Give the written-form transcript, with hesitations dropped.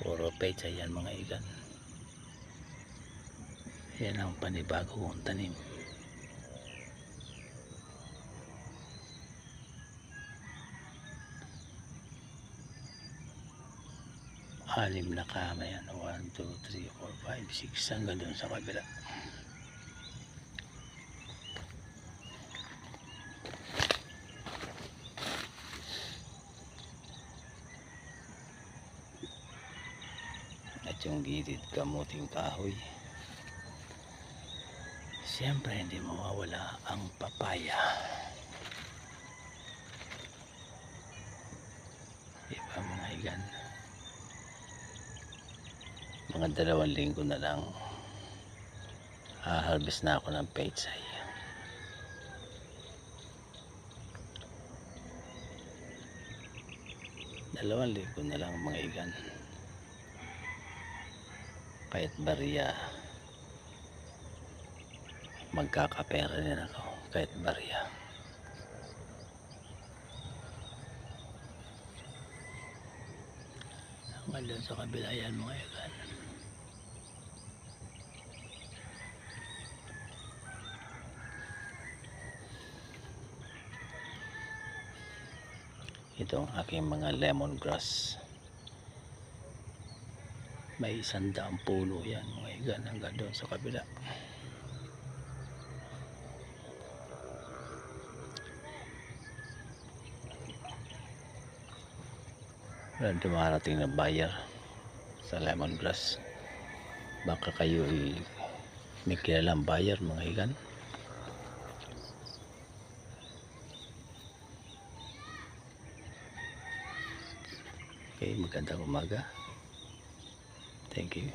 Puro pecha yan mga igan. Yan ang panibago kong tanim. Anim na kama yan. 1, 2, 3, 4, 5, 6 hanggang doon sa kabila. At yung gilid kamuting kahoy, siyempre hindi mawawala ang papaya. Diba mga igan, mga 2 linggo na lang harvest na ako ng pechay. Dalawang linggo na lang mga igan. Kahit barya, magkakapera din ako kahit barya. Hanggang sa kabila yan mga igan. Ito ang aking mga lemongrass. May 100 puno yan mga igan hanggang doon sa kabila. Wala dumarating na buyer sa lemongrass. Baka kayo may kilalang buyer mga igan. Okay, magandang umaga. Thank you.